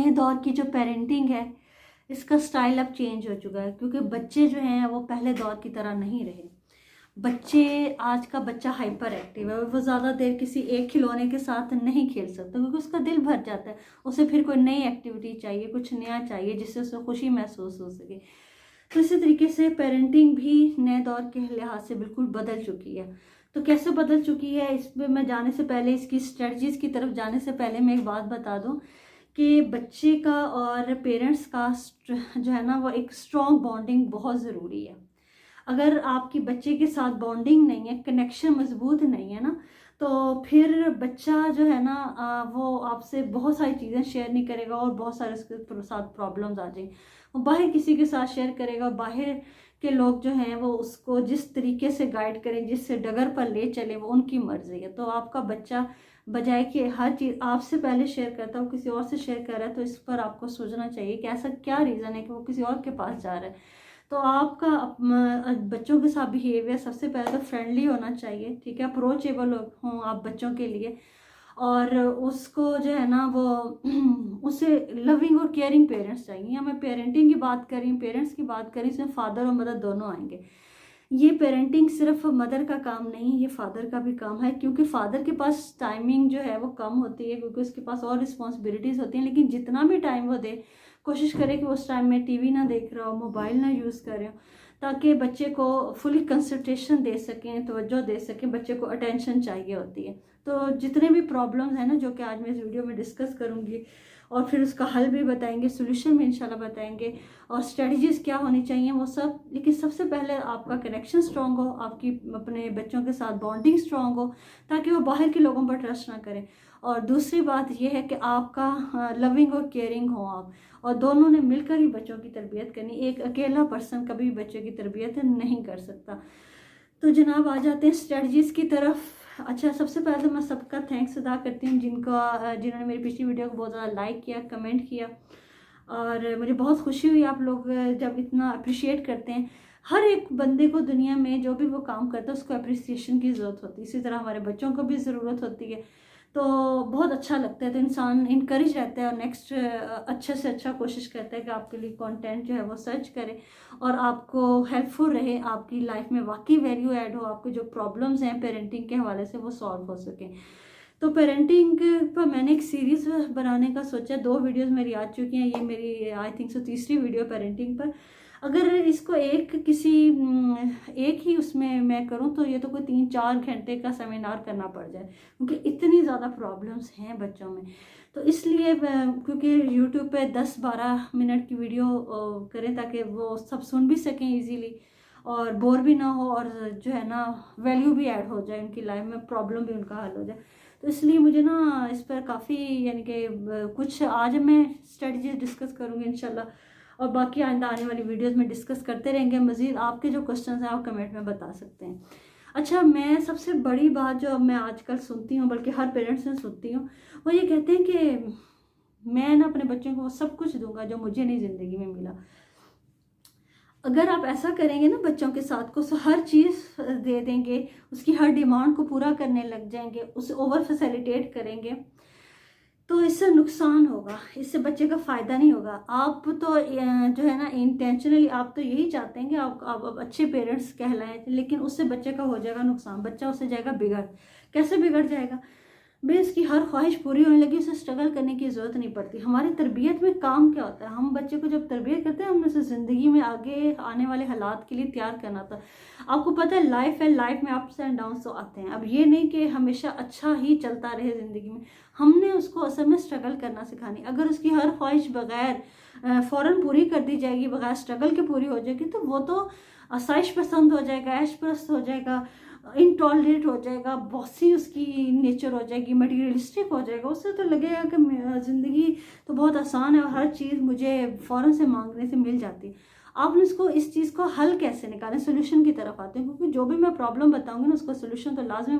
नए दौर की जो पेरेंटिंग है इसका स्टाइल अब चेंज हो चुका है, क्योंकि बच्चे जो हैं वो पहले दौर की तरह नहीं रहे। बच्चे, आज का बच्चा हाइपर एक्टिव है, वो ज़्यादा देर किसी एक खिलौने के साथ नहीं खेल सकता क्योंकि उसका दिल भर जाता है। उसे फिर कोई नई एक्टिविटी चाहिए, कुछ नया चाहिए जिससे उसे खुशी महसूस हो सके। तो इसी तरीके से पेरेंटिंग भी नए दौर के लिहाज से बिल्कुल बदल चुकी है। तो कैसे बदल चुकी है, इसमें मैं जाने से पहले, इसकी स्ट्रेटजीज की तरफ जाने से पहले मैं एक बात बता दूं कि बच्चे का और पेरेंट्स का जो है ना वो एक स्ट्रॉन्ग बॉन्डिंग बहुत ज़रूरी है। अगर आपकी बच्चे के साथ बॉन्डिंग नहीं है, कनेक्शन मजबूत नहीं है ना, तो फिर बच्चा जो है ना वो आपसे बहुत सारी चीज़ें शेयर नहीं करेगा और बहुत सारे उसके साथ प्रॉब्लम्स आ जाएंगे। वो बाहर किसी के साथ शेयर करेगा, बाहर के लोग जो हैं वो उसको जिस तरीके से गाइड करें, जिससे डगर पर ले चले, वो उनकी मर्जी है। तो आपका बच्चा बजाय कि हर चीज़ आपसे पहले शेयर करता है वो किसी और से शेयर कर रहा है, तो इस पर आपको सोचना चाहिए कि ऐसा क्या रीज़न है कि वो किसी और के पास जा रहा है। तो आपका बच्चों के साथ बिहेवियर सबसे पहले तो फ्रेंडली होना चाहिए, ठीक है, अप्रोचेबल हों आप बच्चों के लिए, और उसको जो है ना वो उसे लविंग और केयरिंग पेरेंट्स चाहिए। या मैं पेरेंटिंग की बात करी, पेरेंट्स की बात करी, इसमें फादर और मदर दोनों आएंगे। ये पेरेंटिंग सिर्फ मदर का काम नहीं, ये फादर का भी काम है, क्योंकि फादर के पास टाइमिंग जो है वो कम होती है क्योंकि उसके पास और रिस्पॉन्सिबिलिटीज़ होती हैं। लेकिन जितना भी टाइम वो दे, कोशिश करे कि उस टाइम में टीवी ना देख रहा हो, मोबाइल ना यूज़ करे हो, ताकि बच्चे को फुली कंसंट्रेशन दे सकें, तवज्जो दे सकें। बच्चे को अटेंशन चाहिए होती है। तो जितने भी प्रॉब्लम्स हैं ना, जो कि आज मैं इस वीडियो में डिस्कस करूँगी, और फिर उसका हल भी बताएंगे, सोल्यूशन भी इंशाल्लाह बताएंगे, और स्ट्रेटजीज क्या होनी चाहिए वो सब। लेकिन सबसे पहले आपका कनेक्शन स्ट्रांग हो, आपकी अपने बच्चों के साथ बॉन्डिंग स्ट्रांग हो, ताकि वो बाहर के लोगों पर ट्रस्ट ना करें। और दूसरी बात यह है कि आपका लविंग और केयरिंग हो आप, और दोनों ने मिलकर ही बच्चों की तरबियत करनी। एक अकेला पर्सन कभी बच्चे की तरबियत नहीं कर सकता। तो जनाब आ जाते हैं स्ट्रेटजीज की तरफ। अच्छा, सबसे पहले तो मैं सबका थैंक्स अदा करती हूँ जिन्होंने मेरी पिछली वीडियो को बहुत ज़्यादा लाइक किया, कमेंट किया, और मुझे बहुत खुशी हुई। आप लोग जब इतना अप्रिशिएट करते हैं, हर एक बंदे को दुनिया में जो भी वो काम करता है उसको अप्रिसिएशन की ज़रूरत होती है, इसी तरह हमारे बच्चों को भी ज़रूरत होती है। तो बहुत अच्छा लगता है, तो इंसान इनकरेज रहता है और नेक्स्ट अच्छे से अच्छा कोशिश करता है कि आपके लिए कंटेंट जो है वो सर्च करे और आपको हेल्पफुल रहे, आपकी लाइफ में वाकई वैल्यू ऐड हो, आपके जो प्रॉब्लम्स हैं पेरेंटिंग के हवाले से वो सॉल्व हो सके। तो पेरेंटिंग पर मैंने एक सीरीज़ बनाने का सोचा, 2 वीडियोस मेरी आ चुकी हैं, ये मेरी आई थिंक सो तीसरी वीडियो पेरेंटिंग पर। अगर इसको एक ही उसमें मैं करूं तो ये तो कोई 3-4 घंटे का सेमिनार करना पड़ जाए, क्योंकि इतनी ज़्यादा प्रॉब्लम्स हैं बच्चों में। तो इसलिए क्योंकि यूट्यूब पे 10-12 मिनट की वीडियो करें ताकि वो सब सुन भी सकें इजीली और बोर भी ना हो, और जो है ना वैल्यू भी ऐड हो जाए उनकी लाइफ में, प्रॉब्लम भी उनका हल हो जाए। तो इसलिए मुझे ना इस पर काफ़ी, यानी कि कुछ आज मैं स्ट्रेटजीज डिस्कस करूँगी इंशाल्लाह, और बाकी आइंदा आने वाली वीडियोस में डिस्कस करते रहेंगे। मज़ीद आपके जो क्वेश्चंस हैं आप कमेंट में बता सकते हैं। अच्छा, मैं सबसे बड़ी बात जो मैं आजकल सुनती हूँ, बल्कि हर पेरेंट्स से सुनती हूँ, वो ये कहते हैं कि मैं ना अपने बच्चों को वो सब कुछ दूंगा जो मुझे नहीं ज़िंदगी में मिला। अगर आप ऐसा करेंगे ना बच्चों के साथ, को हर चीज़ दे देंगे, उसकी हर डिमांड को पूरा करने लग जाएंगे, उसे ओवर फैसिलिटेट करेंगे, तो इससे नुकसान होगा, इससे बच्चे का फ़ायदा नहीं होगा। आप तो जो है ना इंटेंशनली आप तो यही चाहते हैं कि आप अच्छे पेरेंट्स कहलाएं, लेकिन उससे बच्चे का हो जाएगा नुकसान, बच्चा उससे जाएगा बिगड़। कैसे बिगड़ जाएगा? भाई उसकी हर ख्वाहिश पूरी होने लगी, उसे स्ट्रगल करने की ज़रूरत नहीं पड़ती। हमारी तरबियत में काम क्या होता है, हम बच्चे को जब तरबियत करते हैं हमने उसे ज़िंदगी में आगे आने वाले हालात के लिए तैयार करना था। आपको पता है लाइफ है, लाइफ में अप्स एंड डाउन्स तो आते हैं। अब ये नहीं कि हमेशा अच्छा ही चलता रहे ज़िंदगी में, हमने उसको असल में स्ट्रगल करना सिखानी। अगर उसकी हर ख्वाहिश बगैर फ़ौरन पूरी कर दी जाएगी, बगैर स्ट्रगल के पूरी हो जाएगी, तो वो तो आसाइश पसंद हो जाएगा, ऐश परस्त हो जाएगा, इनटॉलरेट हो जाएगा, बॉसी उसकी नेचर हो जाएगी, मटीरियलिस्टिक हो जाएगा। उससे तो लगेगा कि ज़िंदगी तो बहुत आसान है और हर चीज़ मुझे फ़ौरन से मांगने से मिल जाती है। आपने इसको, इस चीज़ को हल कैसे निकालें, सोल्यूशन की तरफ आते हैं, क्योंकि जो भी मैं प्रॉब्लम बताऊंगी ना उसका सोल्यूशन तो लाजमी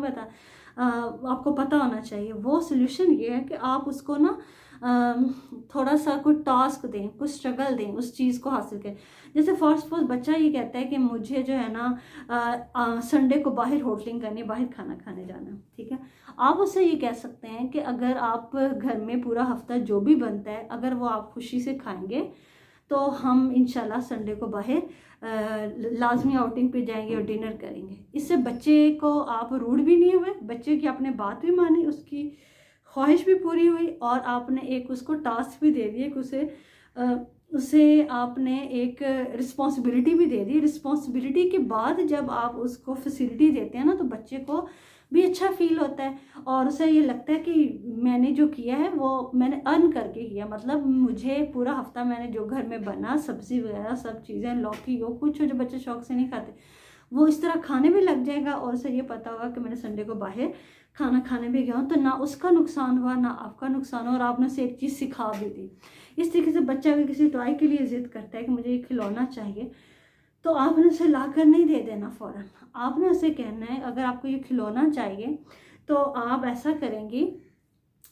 आपको पता होना चाहिए। वो सोल्यूशन ये है कि आप उसको ना थोड़ा सा कोई टास्क दें, कुछ स्ट्रगल दें, उस चीज़ को हासिल करें। जैसे फर्स्ट सपोज बच्चा ये कहता है कि मुझे जो है ना संडे को बाहर होटलिंग करनी, बाहर खाना खाने जाना, ठीक है। आप उससे ये कह सकते हैं कि अगर आप घर में पूरा हफ्ता जो भी बनता है अगर वो आप खुशी से खाएंगे तो हम इंशाल्लाह संडे को बाहर लाजमी आउटिंग पे जाएंगे और डिनर करेंगे। इससे बच्चे को आप रूड भी नहीं हुए, बच्चे की आपने बात भी मानी, उसकी ख्वाहिश भी पूरी हुई और आपने एक उसको टास्क भी दे दिए कि उसे आपने एक रिस्पॉन्सिबिलिटी भी दे दी। रिस्पॉन्सिबिलिटी के बाद जब आप उसको फैसिलिटी देते हैं ना तो बच्चे को भी अच्छा फील होता है और उसे ये लगता है कि मैंने जो किया है वो मैंने अर्न करके किया, मतलब मुझे पूरा हफ्ता मैंने जो घर में बना सब्ज़ी वगैरह सब चीज़ें, लौकी हो कुछ हो जो बच्चे शौक से नहीं खाते, वो इस तरह खाने भी लग जाएगा और उसे ये पता होगा कि मैंने संडे को बाहर खाना खाने भी गया हूँ, तो ना उसका नुकसान हुआ ना आपका नुकसान हुआ और आपने उसे एक चीज़ सिखा भी दी। इस तरीके से बच्चा अगर किसी टॉय के लिए ज़िद करता है कि मुझे ये खिलौना चाहिए तो आपने उसे ला कर नहीं दे देना फ़ौरन, आपने उसे कहना है अगर आपको ये खिलौना चाहिए तो आप ऐसा करेंगे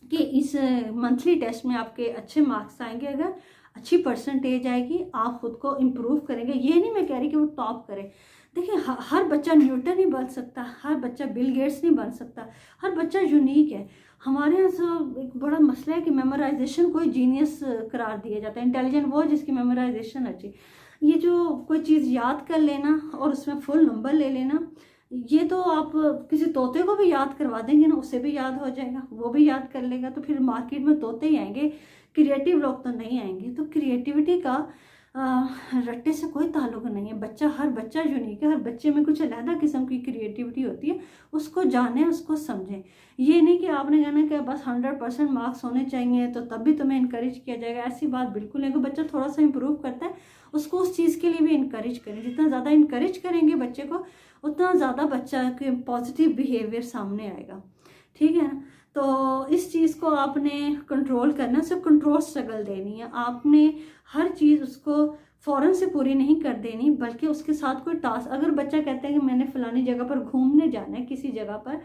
कि इस मंथली टेस्ट में आपके अच्छे मार्क्स आएंगे, अगर अच्छी परसेंटेज आएगी आप खुद को इम्प्रूव करेंगे। ये नहीं मैं कह रही कि वो टॉप करे, देखिए हर बच्चा न्यूटन नहीं बन सकता, हर बच्चा बिल गेट्स नहीं बन सकता, हर बच्चा यूनिक है। हमारे यहाँ से एक बड़ा मसला है कि मेमोराइजेशन कोई जीनियस करार दिया जाता है, इंटेलिजेंट वो जिसकी मेमोराइजेशन अच्छी। ये जो कोई चीज़ याद कर लेना और उसमें फुल नंबर ले लेना, ये तो आप किसी तोते को भी याद करवा देंगे ना उसे भी याद हो जाएगा, वो भी याद कर लेगा, तो फिर मार्केट में तोते ही आएंगे, क्रिएटिव लोग तो नहीं आएंगे। तो क्रिएटिविटी का रट्टे से कोई ताल्लुक नहीं है, हर बच्चा यूनिक है, हर बच्चे में कुछ अलग किस्म की क्रिएटिविटी होती है, उसको जानें उसको समझें। ये नहीं कि आपने कहना कि बस 100% मार्क्स होने चाहिए तो तब भी तुम्हें इनकरेज किया जाएगा, ऐसी बात बिल्कुल नहीं। बच्चा थोड़ा सा इंप्रूव करता है उसको उस चीज़ के लिए भी इनकरेज करें, जितना ज़्यादा इनकरेज करेंगे बच्चे को उतना ज़्यादा बच्चा के पॉजिटिव बिहेवियर सामने आएगा, ठीक है ना। तो इस चीज़ को आपने कंट्रोल करना, सिर्फ कंट्रोल स्ट्रगल देनी है, आपने हर चीज़ उसको फ़ौरन से पूरी नहीं कर देनी, बल्कि उसके साथ कोई टास्क, अगर बच्चा कहता है कि मैंने फ़लानी जगह पर घूमने जाना है किसी जगह पर,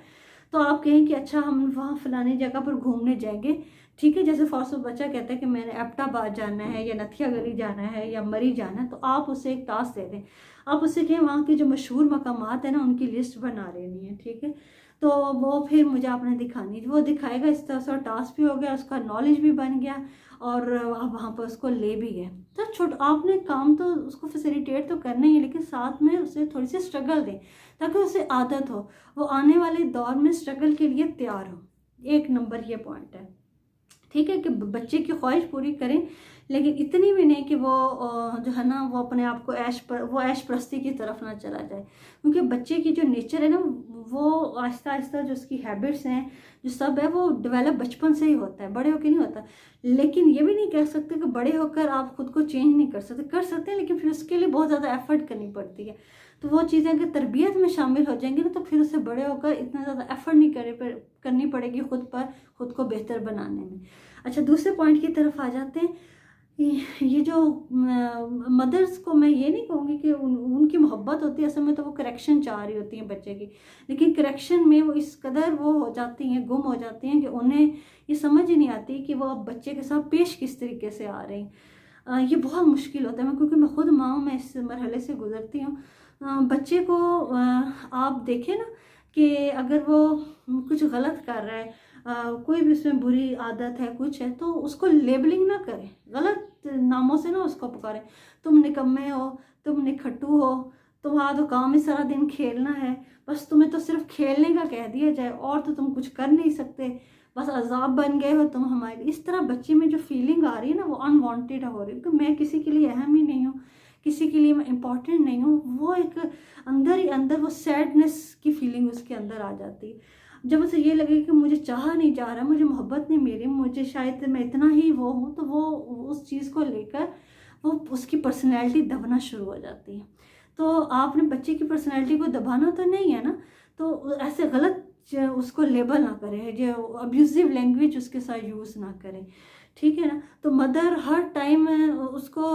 तो आप कहें कि अच्छा हम वहाँ फ़लानी जगह पर घूमने जाएंगे, ठीक है। जैसे फॉर बच्चा कहता है कि मैंने एबटाबाद जाना है या नथिया गली जाना है या मरी जाना है, तो आप उसे एक टास्क दे दें, आप उससे कहें वहाँ के जो मशहूर मकामात है ना उनकी लिस्ट बना लेनी है, ठीक है। तो वो फिर मुझे आपने दिखानी, वो दिखाएगा, इस तरह से टास्क भी हो गया, उसका नॉलेज भी बन गया और आप वहाँ पर उसको ले भी गए। तो आपने काम तो उसको फैसिलिटेट तो करना ही है, लेकिन साथ में उसे थोड़ी सी स्ट्रगल दें ताकि उसे आदत हो, वो आने वाले दौर में स्ट्रगल के लिए तैयार हो। एक नंबर ये पॉइंट है, ठीक है, कि बच्चे की ख्वाहिश पूरी करें, लेकिन इतनी भी नहीं कि वो जो है ना वो अपने आप को ऐश प्रस्ती की तरफ ना चला जाए, क्योंकि बच्चे की जो नेचर है ना वो आहिस्ता आहिस्ता जो उसकी हैबिट्स हैं जो सब है वो डेवलप बचपन से ही होता है, बड़े होकर नहीं होता। लेकिन ये भी नहीं कह सकते कि बड़े होकर आप खुद को चेंज नहीं कर सकते हैं, लेकिन फिर उसके लिए बहुत ज़्यादा एफर्ट करनी पड़ती है। तो वो चीज़ें अगर तरबियत में शामिल हो जाएंगी ना तो फिर उसे बड़े होकर इतना ज़्यादा एफर्ट नहीं करनी पड़ेगी खुद को बेहतर बनाने में। अच्छा, दूसरे पॉइंट की तरफ आ जाते हैं। ये जो मदर्स को मैं ये नहीं कहूँगी कि उनकी मोहब्बत होती है, असल में तो वो करेक्शन चाह रही होती हैं बच्चे की, लेकिन करेक्शन में वो इस कदर वो हो जाती हैं, गुम हो जाती हैं कि उन्हें ये समझ ही नहीं आती कि वो अब बच्चे के साथ पेश किस तरीके से आ रही हैं। ये बहुत मुश्किल होता है, क्योंकि मैं खुद माँ हूँ, मैं इस मरहले से गुजरती हूँ। बच्चे को आप देखें ना कि अगर वो कुछ गलत कर रहा है, कोई भी उसमें बुरी आदत है कुछ है, तो उसको लेबलिंग ना करें, गलत नामों से ना उसको पुकारें, तुम निकम्मे हो, तुम निखट्टू हो, तुम्हारा तो काम ही सारा दिन खेलना है, बस तुम्हें तो सिर्फ खेलने का कह दिया जाए और तो तुम कुछ कर नहीं सकते, बस अजाब बन गए हो तुम हमारे। इस तरह बच्चे में जो फीलिंग आ रही है ना वो अनवांटेड हो रही है, क्योंकि मैं किसी के लिए अहम ही नहीं हूँ, किसी के लिए मैं इम्पॉर्टेंट नहीं हूँ, वो एक अंदर ही अंदर वो सैडनेस की फीलिंग उसके अंदर आ जाती है। जब उसे ये लगे कि मुझे चाहा नहीं जा रहा, मुझे मोहब्बत नहीं मेरी, मुझे शायद मैं इतना ही वो हूँ, तो वो उस चीज़ को लेकर वो उसकी पर्सनैलिटी दबना शुरू हो जाती है। तो आपने बच्चे की पर्सनैलिटी को दबाना तो नहीं है ना, तो ऐसे गलत उसको लेबल ना करें, जो अब्यूजिव लैंग्वेज उसके साथ यूज़ ना करें, ठीक है ना। तो मदर हर टाइम उसको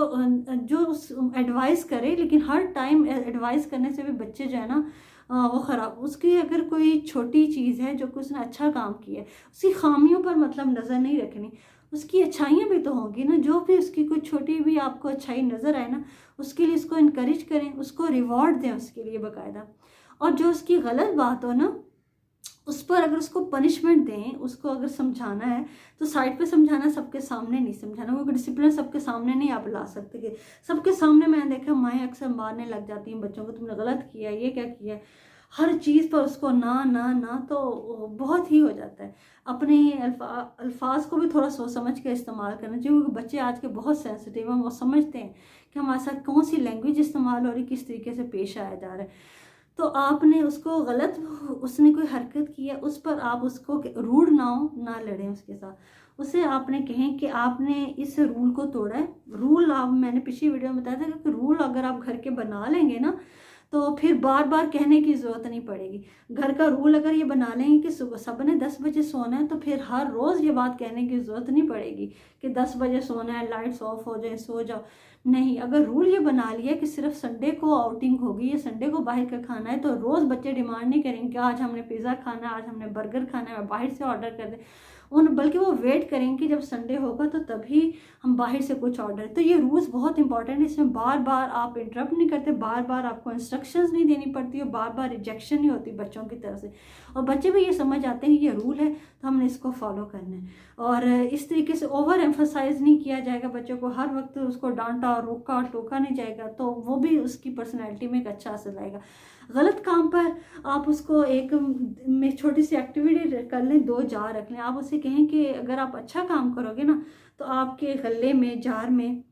जो उस एडवाइस करे, लेकिन हर टाइम एडवाइस करने से भी बच्चे जो है ना वो ख़राब, उसकी अगर कोई छोटी चीज़ है जो कि उसने अच्छा काम किया है, उसकी खामियों पर मतलब नज़र नहीं रखनी, उसकी अच्छाइयाँ भी तो होंगी ना। जो भी उसकी कोई छोटी भी आपको अच्छाई नज़र आए ना, उसके लिए उसको इनकरेज करें, उसको रिवॉर्ड दें उसके लिए बाकायदा। और जो उसकी गलत बात हो ना, उस पर अगर उसको पनिशमेंट दें, उसको अगर समझाना है तो साइड पे समझाना, सबके सामने नहीं समझाना। वो डिसिप्लिन सबके सामने नहीं आप ला सकते कि सबके सामने। मैंने देखा माएँ अक्सर मारने लग जाती हैं बच्चों को, तुमने गलत किया, ये क्या किया, हर चीज़ पर उसको ना ना ना, तो बहुत ही हो जाता है। अपने अल्फाज को भी थोड़ा सोच समझ के इस्तेमाल करना चाहिए, क्योंकि बच्चे आज के बहुत सेंसिटिव हैं। वो समझते हैं कि हमारे साथ कौन सी लैंग्वेज इस्तेमाल हो रही, किस तरीके से पेश आया जा रहा है। तो आपने उसको गलत, उसने कोई हरकत की है उस पर आप उसको रूड ना हो, ना लड़ें उसके साथ। उसे आपने कहें कि आपने इस रूल को तोड़ा है। रूल आप, मैंने पिछली वीडियो में बताया था कि रूल अगर आप घर के बना लेंगे ना, तो फिर बार बार कहने की ज़रूरत नहीं पड़ेगी। घर का रूल अगर ये बना लेंगे कि सुबह सब ने 10 बजे सोना है, तो फिर हर रोज़ ये बात कहने की ज़रूरत नहीं पड़ेगी कि 10 बजे सोना है, लाइट्स ऑफ हो जाए, सो जाओ। नहीं, अगर रूल ये बना लिया कि सिर्फ संडे को आउटिंग होगी या संडे को बाहर का खाना है, तो रोज़ बच्चे डिमांड नहीं करेंगे कि आज हमने पिज़्ज़ा खाना है, आज हमने बर्गर खाना है, बाहर से ऑर्डर कर दे। बल्कि वो वेट करेंगे कि जब संडे होगा तो तभी हम बाहर से कुछ ऑर्डर। तो ये रूल्स बहुत इंपॉर्टेंट है। इसमें बार बार आप इंटरप्ट नहीं करते, बार बार आपको इंस्ट्रक्शंस नहीं देनी पड़ती, और बार बार रिजेक्शन नहीं होती बच्चों की तरफ से। और बच्चे भी ये समझ आते हैं कि ये रूल है तो हमने इसको फॉलो करना है। और इस तरीके से ओवर एम्फोसाइज नहीं किया जाएगा बच्चों को, हर वक्त उसको डांटा और रोका और टोका नहीं जाएगा, तो वो भी उसकी पर्सनैलिटी में एक अच्छा असर आएगा। गलत काम पर आप उसको एक में छोटी सी एक्टिविटी कर लें, 2 जार रख लें। आप उसे कहें कि अगर आप अच्छा काम करोगे ना, तो आपके गले में, जार में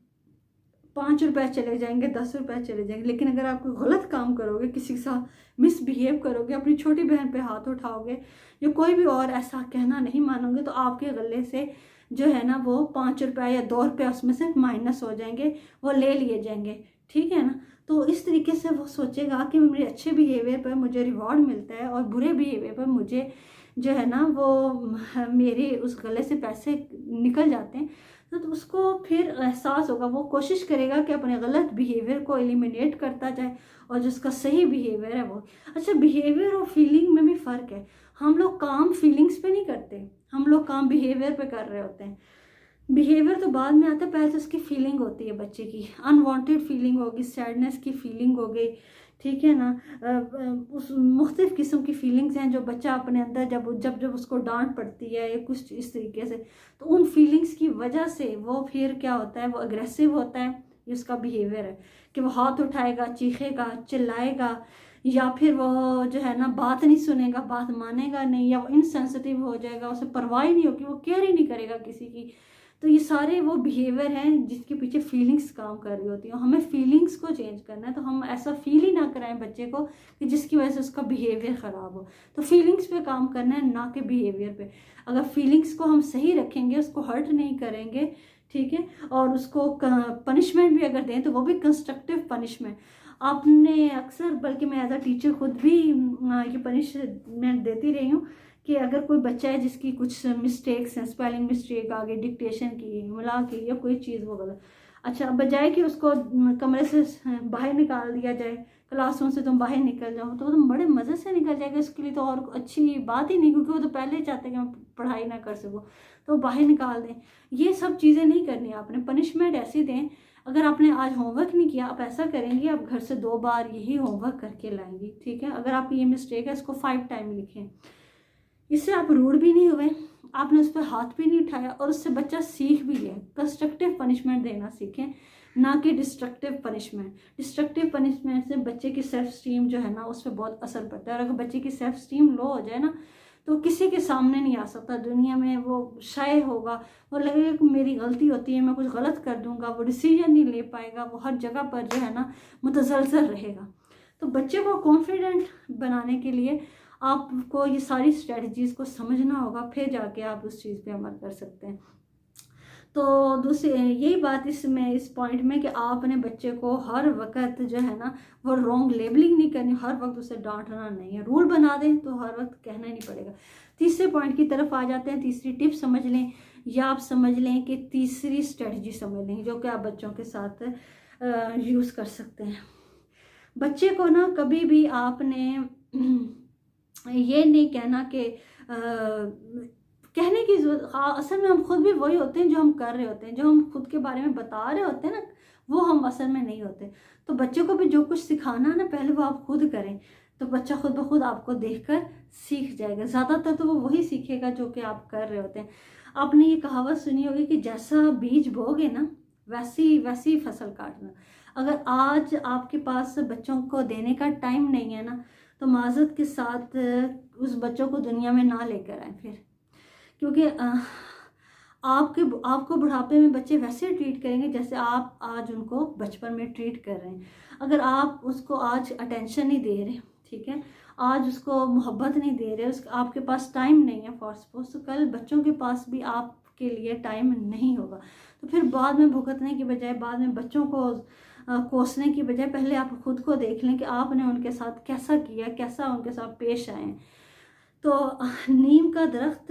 5 रुपए चले जाएंगे, 10 रुपए चले जाएंगे। लेकिन अगर आप गलत काम करोगे, किसी के साथ मिसबिहेव करोगे, अपनी छोटी बहन पे हाथ उठाओगे, या कोई भी और ऐसा कहना नहीं मानोगे, तो आपके गले से जो है ना वो 5 रुपए या 2 रुपये उसमें से माइनस हो जाएंगे, वो ले लिए जाएंगे। ठीक है ना। तो इस तरीके से वो सोचेगा कि मेरे अच्छे बिहेवियर पर मुझे रिवॉर्ड मिलता है, और बुरे बिहेवियर पर मुझे जो है ना वो मेरे उस गले से पैसे निकल जाते हैं। तो उसको फिर एहसास होगा, वो कोशिश करेगा कि अपने गलत बिहेवियर को एलिमिनेट करता जाए, और जिसका सही बिहेवियर है वो। अच्छा, बिहेवियर और फीलिंग में भी फ़र्क है। हम लोग काम फीलिंग्स पे नहीं करते, हम लोग काम बिहेवियर पे कर रहे होते हैं। बिहेवियर तो बाद में आता है, पहले तो उसकी फीलिंग होती है बच्चे की, अनवांटेड फीलिंग होगी, सैडनेस की फीलिंग हो गई। ठीक है ना। उस मुख्तलिफ़ किस्म की फीलिंग्स हैं जो बच्चा अपने अंदर जब जब जब उसको डांट पड़ती है या कुछ इस तरीके से, तो उन फीलिंग्स की वजह से वो फिर क्या होता है, वो अग्रेसिव होता है। ये उसका बिहेवियर है कि वो हाथ उठाएगा, चीखेगा, चिल्लाएगा, या फिर वो जो है ना बात नहीं सुनेगा, बात मानेगा नहीं, या वो इनसेंसिटिव हो जाएगा, उसे परवाह ही नहीं होगी, वो केयर ही नहीं करेगा किसी की। तो ये सारे वो बिहेवियर हैं जिसके पीछे फीलिंग्स काम कर रही होती हैं। हमें फीलिंग्स को चेंज करना है, तो हम ऐसा फील ही ना कराएं बच्चे को कि जिसकी वजह से उसका बिहेवियर ख़राब हो। तो फीलिंग्स पे काम करना है, ना कि बिहेवियर पे। अगर फीलिंग्स को हम सही रखेंगे, उसको हर्ट नहीं करेंगे, ठीक है, और उसको पनिशमेंट भी अगर दें तो वो भी कंस्ट्रक्टिव पनिशमेंट। आपने अक्सर, बल्कि मैं एज अ टीचर खुद भी ये पनिशमेंट देती रही हूँ कि अगर कोई बच्चा है जिसकी कुछ मिस्टेक्स हैं, स्पेलिंग मिस्टेक आ गई, डिक्टेशन की, मिला की, या कोई चीज़ वो गलत, अच्छा, बजाय कि उसको कमरे से बाहर निकाल दिया जाए, क्लासरूम से तुम बाहर निकल जाओ, तो तुम बड़े मज़े से निकल जाएगा। इसके लिए तो और अच्छी बात ही नहीं, क्योंकि वो तो पहले ही चाहते हैं कि मैं पढ़ाई ना कर सकूँ, तो बाहर निकाल दें। ये सब चीज़ें नहीं करनी आपने। पनिशमेंट ऐसी दें, अगर आपने आज होमवर्क नहीं किया, आप ऐसा करेंगे, आप घर से 2 बार यही होमवर्क करके लाएंगी। ठीक है। अगर आपकी ये मिस्टेक है, इसको 5 टाइम लिखें। इससे आप रूड भी नहीं हुए, आपने उस पर हाथ भी नहीं उठाया, और उससे बच्चा सीख भी ले। कंस्ट्रक्टिव पनिशमेंट देना सीखें, ना कि डिस्ट्रक्टिव पनिशमेंट। डिस्ट्रक्टिव पनिशमेंट से बच्चे की सेल्फ स्टीम जो है ना, उस पर बहुत असर पड़ता है। और अगर बच्चे की सेल्फ स्टीम लो हो जाए ना, तो किसी के सामने नहीं आ सकता दुनिया में, वो शाय होगा, वो लगेगा कि मेरी गलती होती है, मैं कुछ गलत कर दूंगा, वो डिसीजन नहीं ले पाएगा, वो हर जगह पर जो है ना मुतसलसल रहेगा। तो बच्चे को कॉन्फिडेंट बनाने के लिए आपको ये सारी स्ट्रेटजीज़ को समझना होगा, फिर जाके आप उस चीज़ पे अमल कर सकते हैं। तो दूसरी यही बात इसमें, इस पॉइंट में, कि आप अपने बच्चे को हर वक्त जो है ना वो रॉन्ग लेबलिंग नहीं करनी, हर वक्त उसे डांटना नहीं है। रूल बना दें तो हर वक्त कहना ही नहीं पड़ेगा। तीसरे पॉइंट की तरफ आ जाते हैं। तीसरी टिप समझ लें, या आप समझ लें कि तीसरी स्ट्रेटजी समझ लें, जो कि आप बच्चों के साथ यूज़ कर सकते हैं। बच्चे को ना कभी भी आपने ये नहीं कहना कि कहने की जरूरत, असल में हम खुद भी वही होते हैं जो हम कर रहे होते हैं, जो हम खुद के बारे में बता रहे होते हैं ना, वो हम असल में नहीं होते। तो बच्चों को भी जो कुछ सिखाना है ना, पहले वो आप खुद करें, तो बच्चा खुद ब खुद आपको देखकर सीख जाएगा। ज़्यादातर तो वो वही सीखेगा जो कि आप कर रहे होते हैं। आपने ये कहावत सुनी होगी कि जैसा बीज बोगे ना, वैसी वैसी फसल काटना। अगर आज आपके पास बच्चों को देने का टाइम नहीं है ना, तो माजरत के साथ उस बच्चों को दुनिया में ना लेकर आए फिर, क्योंकि आपको बुढ़ापे में बच्चे वैसे ट्रीट करेंगे जैसे आप आज उनको बचपन में ट्रीट कर रहे हैं। अगर आप उसको आज अटेंशन नहीं दे रहे, ठीक है, आज उसको मोहब्बत नहीं दे रहे, आपके पास टाइम नहीं है फॉर सपोज, तो कल बच्चों के पास भी आपके लिए टाइम नहीं होगा। तो फिर बाद में भुगतने की बजाय, बाद में बच्चों को कोसने की बजाय, पहले आप खुद को देख लें कि आपने उनके साथ कैसा किया, कैसा उनके साथ पेश आए। तो नीम का दरख्त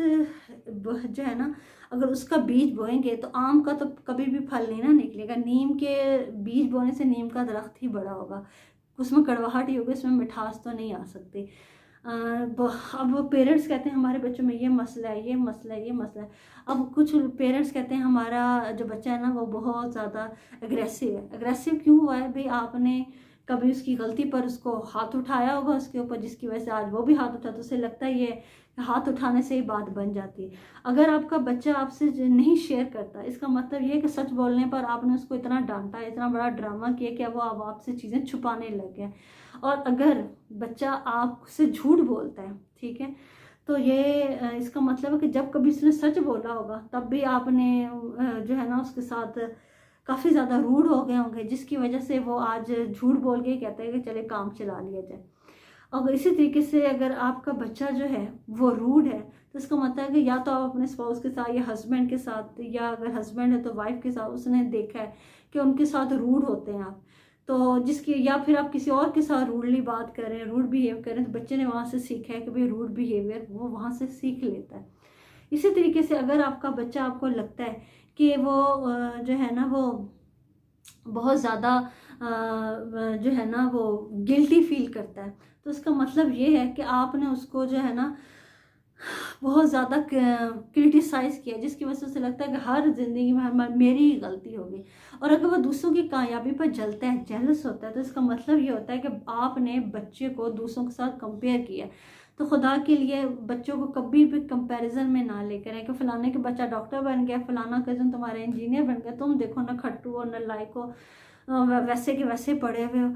जो है ना, अगर उसका बीज बोएंगे तो आम का तो कभी भी फल नहीं ना निकलेगा। नीम के बीज बोने से नीम का दरख्त ही बड़ा होगा, उसमें कड़वाहट ही होगी, उसमें मिठास तो नहीं आ सकती। अब पेरेंट्स कहते हैं हमारे बच्चों में ये मसला है, ये मसला है, ये मसला है। अब कुछ पेरेंट्स कहते हैं हमारा जो बच्चा है ना वो बहुत ज़्यादा एग्रेसिव है। एग्रेसिव क्यों हुआ है भाई? आपने कभी उसकी गलती पर उसको हाथ उठाया होगा उसके ऊपर, जिसकी वजह से आज वो भी हाथ उठा, तो उसे लगता है ये हाथ उठाने से ही बात बन जाती है। अगर आपका बच्चा आपसे नहीं शेयर करता, इसका मतलब ये है कि सच बोलने पर आपने उसको इतना डांटा, इतना बड़ा ड्रामा किया कि वो अब आपसे चीज़ें छुपाने लग गया। और अगर बच्चा आपसे झूठ बोलता है, ठीक है, तो ये इसका मतलब है कि जब कभी उसने सच बोला होगा तब भी आपने जो है ना उसके साथ काफ़ी ज़्यादा रूड हो गए होंगे, जिसकी वजह से वो आज झूठ बोल के कहता है कि चले काम चला लिया जाए। अगर इसी तरीके से अगर आपका बच्चा जो है वो रूड है, तो इसका मतलब है कि या तो आप अपने स्पाउस के साथ या हस्बैंड के साथ, या अगर हस्बैंड है तो वाइफ के साथ, उसने देखा है कि उनके साथ रूड होते हैं आप, तो जिसकी, या फिर आप किसी और के साथ रूडली बात करें, रूड बिहेव करें, तो बच्चे ने वहाँ से सीखा है कि भाई रूड बिहेवियर वो वहाँ से सीख लेता है। इसी तरीके से अगर आपका बच्चा, आपको लगता है कि वो जो है ना वो बहुत ज़्यादा जो है ना वो गिल्टी फील करता है, तो इसका मतलब ये है कि आपने उसको जो है ना बहुत ज़्यादा क्रिटिसाइज़ किया, जिसकी वजह से उसे लगता है कि हर ज़िंदगी में मेरी ही गलती होगी। और अगर वो दूसरों की कामयाबी पर जलता है, जेलस होता है, तो इसका मतलब ये होता है कि आपने बच्चे को दूसरों के साथ कंपेयर किया। तो खुदा के लिए बच्चों को कभी भी कंपैरिजन में ना लेकर आए कि फलाने के बच्चा डॉक्टर बन गया, फलाना कज़न तुम्हारा इंजीनियर बन गया, तुम देखो ना खट्टू और नालायक को, वैसे के वैसे पढ़े हुए हो।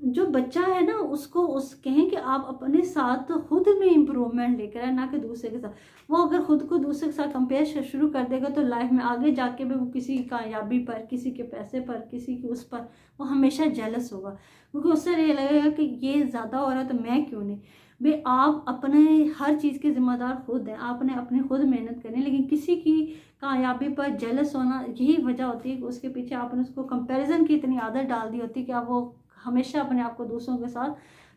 जो बच्चा है ना उसको कहें कि आप अपने साथ खुद में इम्प्रूवमेंट लेकर आए, ना कि दूसरे के साथ। वो अगर खुद को दूसरे के साथ कंपेयर शुरू कर देगा तो लाइफ में आगे जाके भी वो किसी की कामयाबी पर, किसी के पैसे पर, किसी की उस पर वो हमेशा जेलस होगा, क्योंकि उससे ये लगेगा कि ये ज़्यादा हो रहा है तो मैं क्यों नहीं। भाई आप अपने हर चीज़ के जिम्मेदार खुद हैं, आपने अपनी खुद मेहनत करनी है, लेकिन किसी की कामयाबी पर जेलस होना यही वजह होती है कि उसके पीछे आपने उसको कंपैरिजन की इतनी आदत डाल दी होती है कि अब वो हमेशा अपने आप को दूसरों के साथ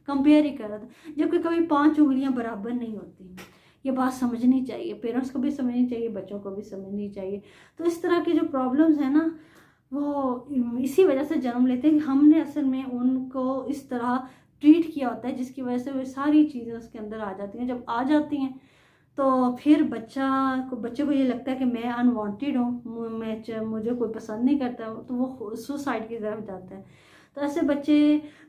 कंपेयर ही कर रहा था, जबकि कभी 5 उंगलियां बराबर नहीं होती। ये बात समझनी चाहिए, पेरेंट्स को भी समझनी चाहिए, बच्चों को भी समझनी चाहिए। तो इस तरह की जो प्रॉब्लम्स है ना वो इसी वजह से जन्म लेते हैं कि हमने असल में उनको इस तरह ट्रीट किया होता है, जिसकी वजह से वो सारी चीज़ें उसके अंदर आ जाती हैं। जब आ जाती हैं तो फिर बच्चे को ये लगता है कि मैं अनवांटेड हूँ, मुझे कोई पसंद नहीं करता, तो वो सुसाइड की तरफ जाता है। तो ऐसे बच्चे,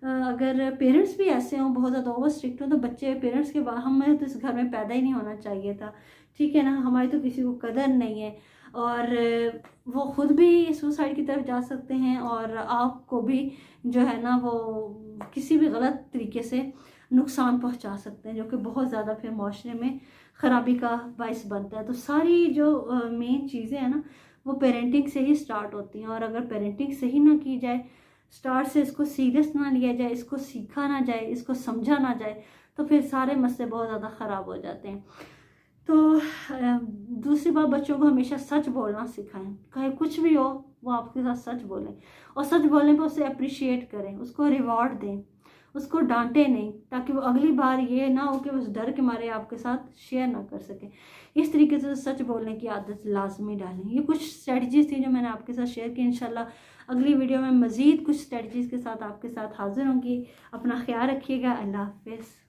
अगर पेरेंट्स भी ऐसे हों, बहुत ज़्यादा ओवर स्ट्रिक्ट हों, तो बच्चे पेरेंट्स के बाद, हमें तो इस घर में पैदा ही नहीं होना चाहिए था, ठीक है ना, हमारी तो किसी को कदर नहीं है, और वो खुद भी सुसाइड की तरफ जा सकते हैं, और आपको भी जो है ना वो किसी भी गलत तरीके से नुकसान पहुंचा सकते हैं, जो कि बहुत ज़्यादा फिर माशरे में ख़राबी का बायस बनता है। तो सारी जो मेन चीज़ें हैं ना वो पेरेंटिंग से ही स्टार्ट होती हैं, और अगर पेरेंटिंग सही ना की जाए, स्टार्ट से इसको सीरियस ना लिया जाए, इसको सीखा ना जाए, इसको समझा ना जाए, तो फिर सारे मसले बहुत ज़्यादा ख़राब हो जाते हैं। तो दूसरी बात, बच्चों को हमेशा सच बोलना सिखाएं, चाहे कुछ भी हो वो आपके साथ सच बोलें, और सच बोलने पर उसे अप्रिशिएट करें, उसको रिवॉर्ड दें, उसको डांटे नहीं, ताकि वो अगली बार ये ना हो कि उस डर के मारे आपके साथ शेयर ना कर सके। इस तरीके से सच बोलने की आदत लाजमी डालें। ये कुछ स्ट्रेटजीज थी जो मैंने आपके साथ शेयर की। इंशाल्लाह अगली वीडियो में मज़ीद कुछ स्ट्रेटजीज़ के साथ आपके साथ हाजिर होंगी। अपना ख्याल रखिएगा। अल्लाह हाफिज़।